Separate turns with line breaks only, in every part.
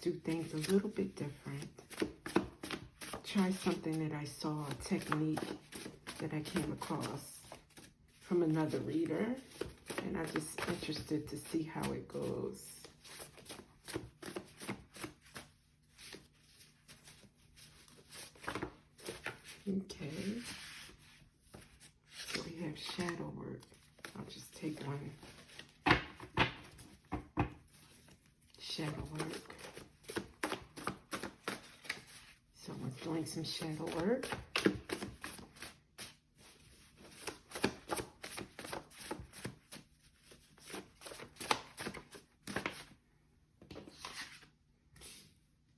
do things a little bit different. Try something that I saw, a technique that I came across from another reader, and I'm just interested to see how it goes. Okay, so we have shadow work. I'll just take one. Shadow work. Someone's doing some shadow work.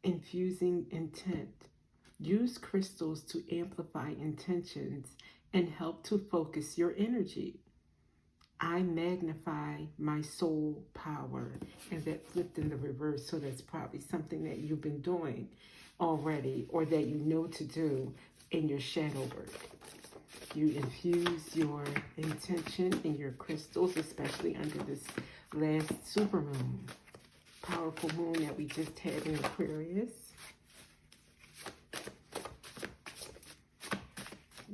Infusing intent. Use crystals to amplify intentions and help to focus your energy. I magnify my soul power. And that flipped in the reverse, so that's probably something that you've been doing already or that you know to do in your shadow work. You infuse your intention in your crystals, especially under this last supermoon. Powerful moon that we just had in Aquarius.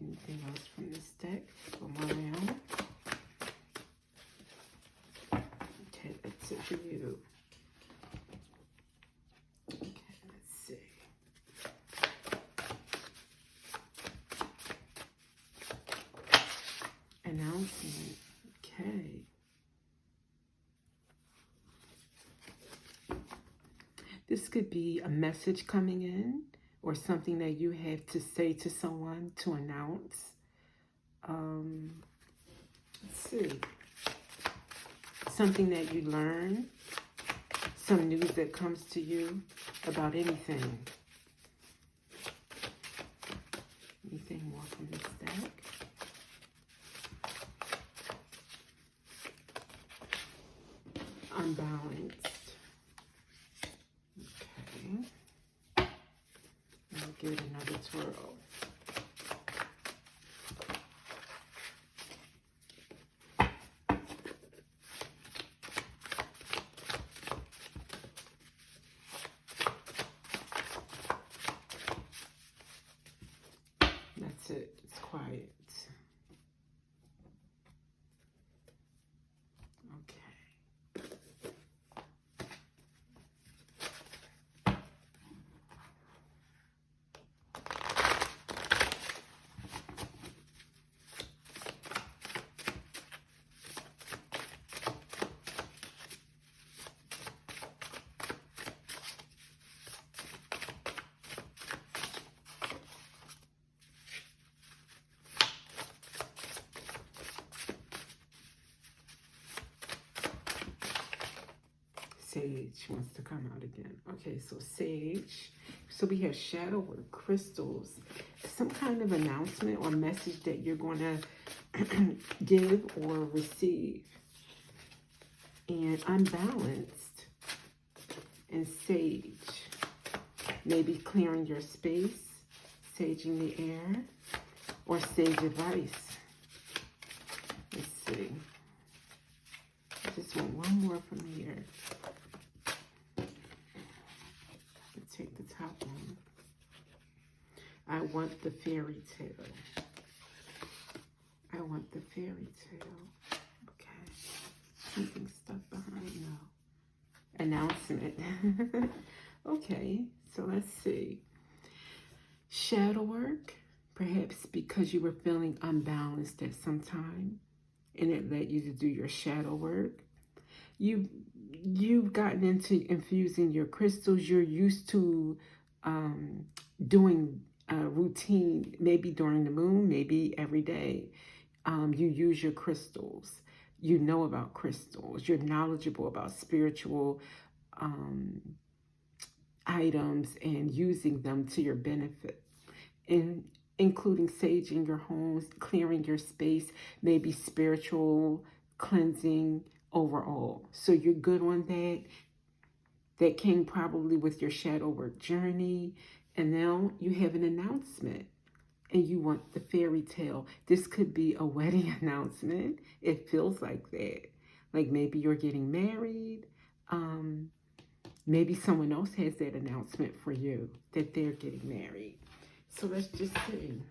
Anything else from this deck for Mariana? Okay, that's it for you. Okay, let's see. Announcement. Okay. This could be a message coming in or something that you have to say to someone to announce. Let's see. Something that you learn, some news that comes to you about anything. Anything more from this deck? Unbalanced. Okay. I'll give it another twirl. That's it. It's quiet. Okay. Sage wants to come out again. Okay, so sage. So we have shadow work, crystals, some kind of announcement or message that you're going to give or receive. And unbalanced and sage. Maybe clearing your space, saging the air, or sage advice. Let's see. I just want one more from here. Take the top one. I want the fairy tale. I want the fairy tale. Okay. Something stuck behind. No. Announcement. Okay. So let's see. Shadow work. Perhaps because you were feeling unbalanced at some time and it led you to do your shadow work. You've gotten into infusing your crystals. You're used to doing a routine, maybe during the moon, maybe every day. You use your crystals. You know about crystals. You're knowledgeable about spiritual items and using them to your benefit. And including saging your homes, clearing your space, maybe spiritual cleansing, overall. So you're good on that. That came probably with your shadow work journey. And now you have an announcement and you want the fairy tale. This could be a wedding announcement. It feels like that. Like maybe you're getting married. Maybe someone else has that announcement for you that they're getting married. So let's just see.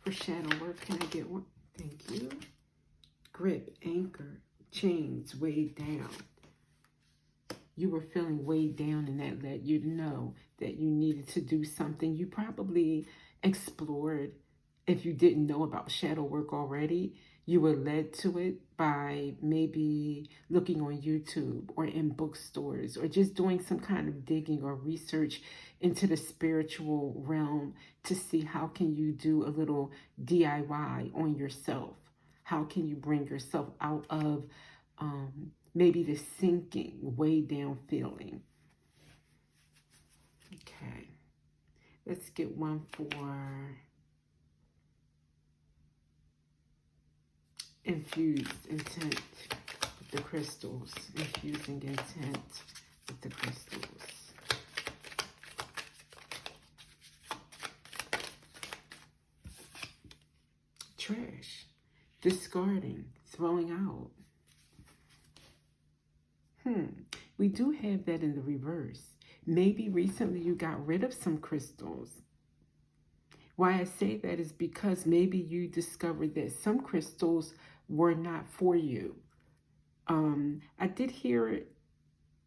For shadow work, can I get one? Thank you. Grip, anchor, chains, weighed down. You were feeling weighed down, and that let you know that you needed to do something. You probably explored, if you didn't know about shadow work already, you were led to it by maybe looking on YouTube or in bookstores or just doing some kind of digging or research into the spiritual realm to see how can you do a little DIY on yourself. How can you bring yourself out of maybe the sinking, way down feeling? Okay. Let's get one for infused intent with the crystals. Infusing intent with the crystals. Trash. Discarding. Throwing out. We do have that in the reverse. Maybe recently you got rid of some crystals. Why I say that is because maybe you discovered that some crystals were not for you. I did hear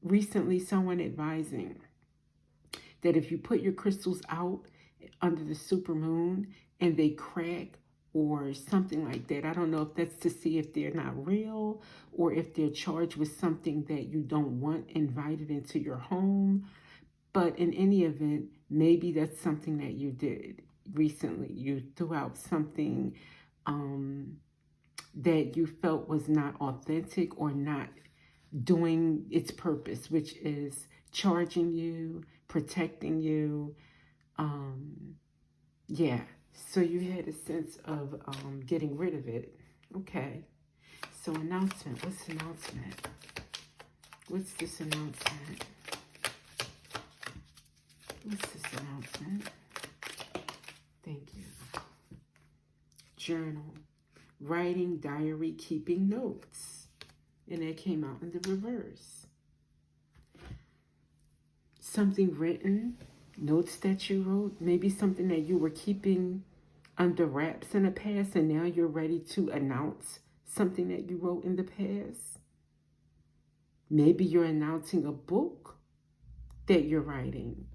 recently someone advising that if you put your crystals out under the supermoon and they crack or something like that, I don't know if that's to see if they're not real or if they're charged with something that you don't want invited into your home. But in any event, maybe that's something that you did recently. You threw out something that you felt was not authentic or not doing its purpose, which is charging you, protecting you. Yeah, so you had a sense of getting rid of it. Okay, so announcement. What's the announcement? What's this announcement? What's this announcement? Thank you. Journal. Writing, diary, keeping notes. And that came out in the reverse. Something written, notes that you wrote, maybe something that you were keeping under wraps in the past and now you're ready to announce something that you wrote in the past. Maybe you're announcing a book that you're writing,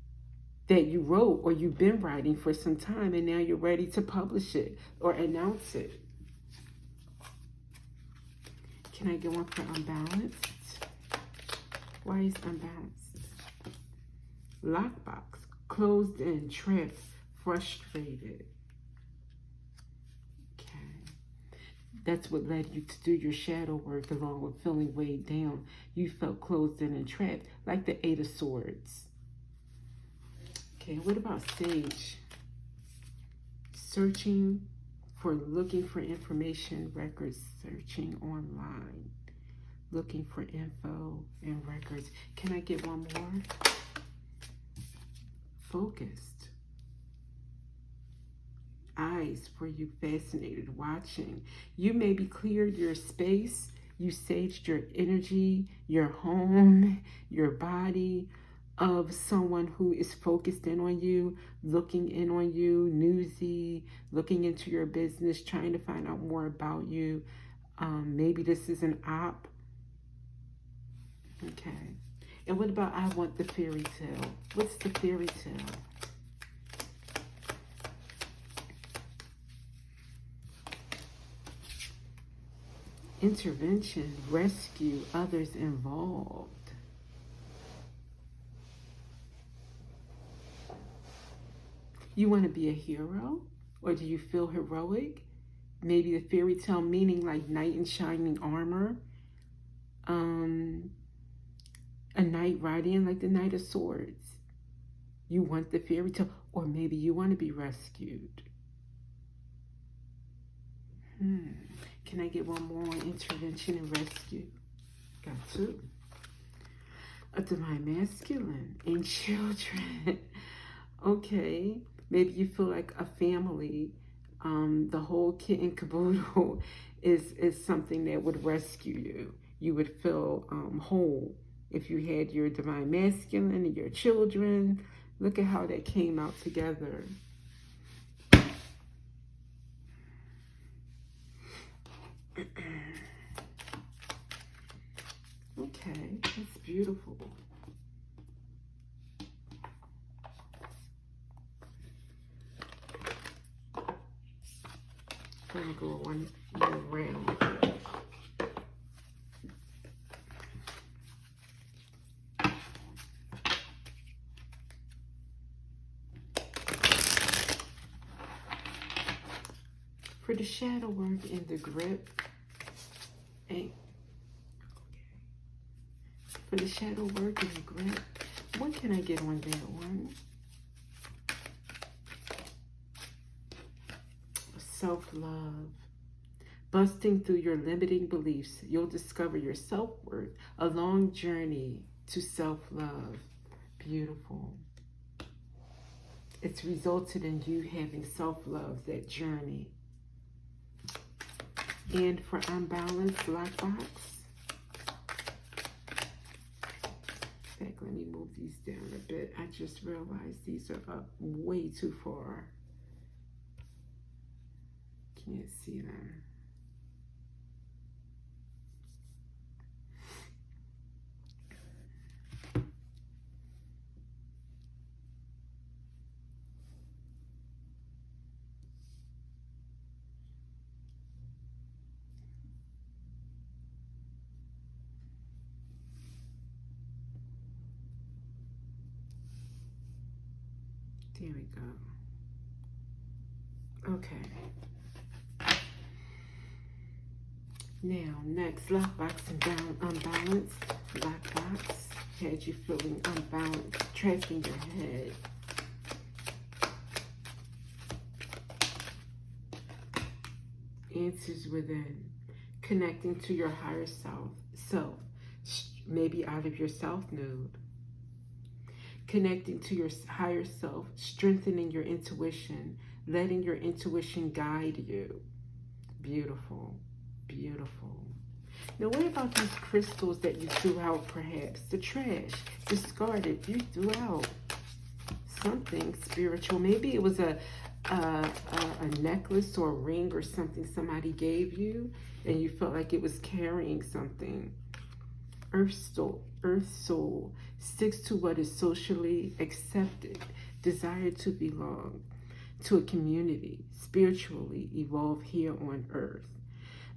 that you wrote or you've been writing for some time and now you're ready to publish it or announce it. Can I get one for unbalanced? Why is unbalanced? Lockbox, closed in, trapped, frustrated. Okay. That's what led you to do your shadow work along with feeling weighed down. You felt closed in and trapped, like the Eight of Swords. Okay, what about Sage? Searching for, looking for information, records, searching online. Looking for info and records. Can I get one more? Focused. Eyes for you, fascinated, watching. You maybe cleared your space. You saged your energy, your home, your body of someone who is focused in on you, looking in on you, newsy, looking into your business, trying to find out more about you. Maybe this is an op. Okay. And what about I want the fairy tale? What's the fairy tale? Intervention, rescue, others involved. You want to be a hero? Or do you feel heroic? Maybe the fairy tale meaning like knight in shining armor. A knight riding in like the Knight of Swords. You want the fairy tale, or maybe you want to be rescued. Can I get one more on intervention and rescue? Got two. A divine masculine and children. Okay, maybe you feel like a family. The whole kit and caboodle is something that would rescue you. You would feel whole if you had your divine masculine and your children. Look at how that came out together. Okay, that's beautiful. I'm going to go one more round. For the shadow work and the grip, for the shadow work and the grip, what can I get on that one? Self-love. Busting through your limiting beliefs, you'll discover your self-worth. A long journey to self-love. Beautiful. It's resulted in you having self-love, that journey. And for unbalanced lockbox. In fact, let me move these down a bit. I just realized these are up way too far. Can't see them. There we go. Okay. Now, next, lockbox and unbalanced. Lockbox had you feeling unbalanced, trapped in your head. Answers within. Connecting to your higher self, maybe out of your self nude. Connecting to your higher self, strengthening your intuition, letting your intuition guide you. Beautiful, beautiful. Now, what about these crystals that you threw out, perhaps? The trash, discarded, you threw out something spiritual. Maybe it was a necklace or a ring or something somebody gave you, and you felt like it was carrying something. Earth soul sticks to what is socially accepted, desire to belong to a community, spiritually evolve here on earth.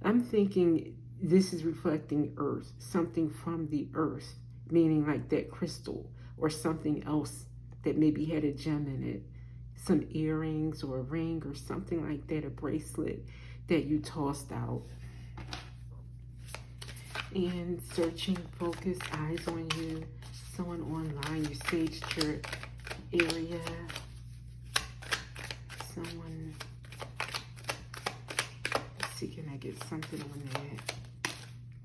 I'm thinking this is reflecting earth, something from the earth, meaning like that crystal or something else that maybe had a gem in it, some earrings or a ring or something like that, a bracelet that you tossed out. And searching, focus, eyes on you, someone online, you saged your area, someone, let's see, can I get something on that?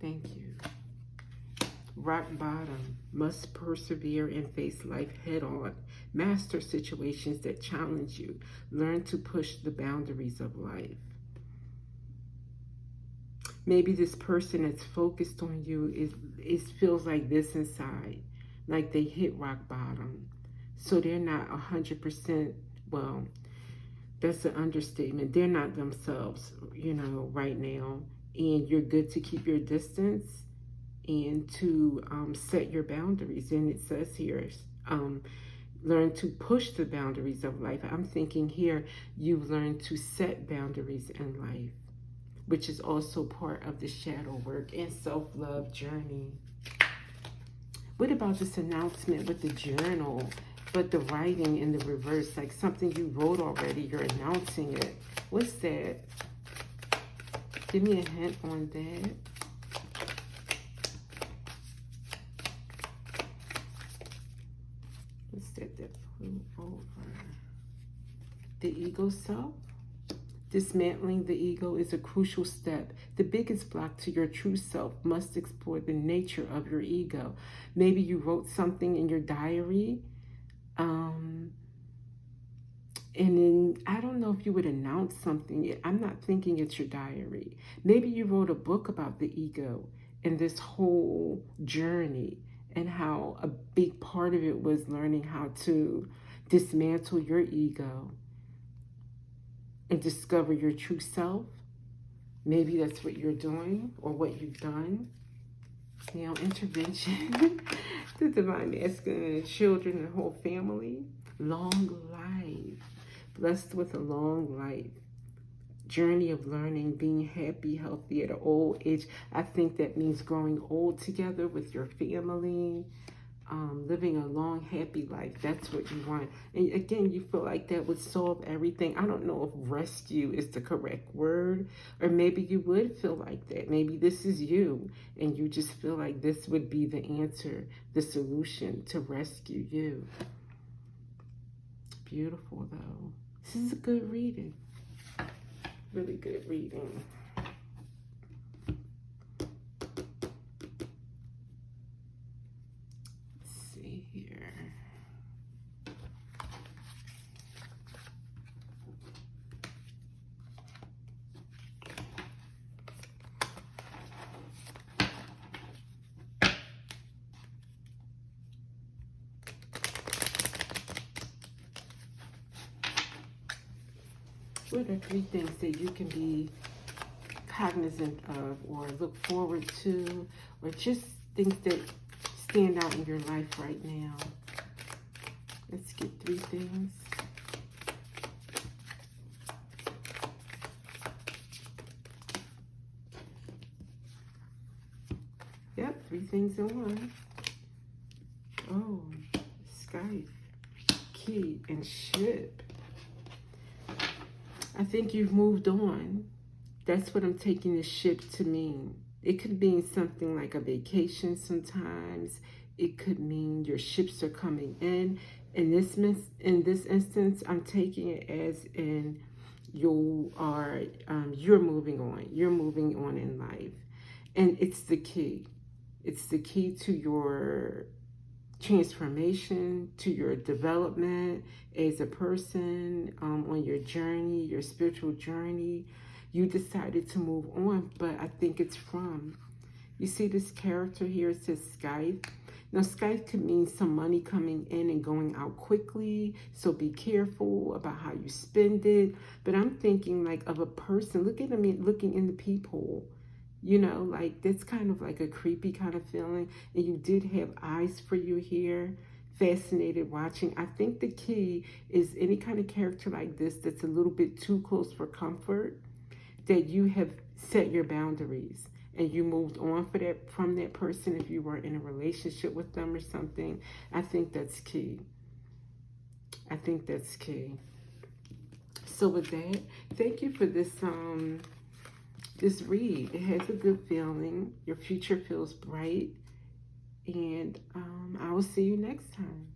Thank you. Rock bottom, must persevere and face life head on, master situations that challenge you, learn to push the boundaries of life. Maybe this person that's focused on you feels like this inside, like they hit rock bottom. So they're not 100%, well, that's an understatement. They're not themselves, right now. And you're good to keep your distance and to set your boundaries. And it says here, learn to push the boundaries of life. I'm thinking here, you've learned to set boundaries in life, which is also part of the shadow work and self-love journey. What about this announcement with the journal, but the writing in the reverse, like something you wrote already, you're announcing it. What's that? Give me a hint on that. The ego self. Dismantling the ego is a crucial step. The biggest block to your true self must explore the nature of your ego. Maybe you wrote something in your diary, and then I don't know if you would announce something. I'm not thinking it's your diary. Maybe you wrote a book about the ego and this whole journey, and how a big part of it was learning how to dismantle your ego and discover your true self. Maybe that's what you're doing or what you've done. You know, intervention. The divine masculine and children and whole family. Long life. Blessed with a long life. Journey of learning, being happy, healthy at an old age. I think that means growing old together with your family. Living a long, happy life. That's what you want. And again, you feel like that would solve everything. I don't know if rescue is the correct word, or maybe you would feel like that. Maybe this is you, and you just feel like this would be the answer, the solution to rescue you. Beautiful, though. This is a good reading. Really good reading. What are 3 things that you can be cognizant of or look forward to, or just things that stand out in your life right now? Let's get 3 things. Yep, 3 things in one. Oh, Skype, key, and ship. I think you've moved on. That's what I'm taking this ship to mean. It could mean something like a vacation sometimes. It could mean your ships are coming in. In this instance, I'm taking it as in you're moving on. You're moving on in life. And it's the key. It's the key to your transformation, to your development as a person, on your journey, your spiritual journey. You decided to move on, but I think it's from, you see this character here, it says Skype. Now, Skype could mean some money coming in and going out quickly, so be careful about how you spend it. But I'm thinking like of a person, look at me looking in the peephole. You know, like that's kind of like a creepy kind of feeling. And you did have eyes for you here, fascinated watching. I think the key is any kind of character like this that's a little bit too close for comfort, that you have set your boundaries and you moved on from that person if you were in a relationship with them or something. I think that's key. I think that's key. So with that, thank you for this this read. It has a good feeling. Your future feels bright. And I will see you next time.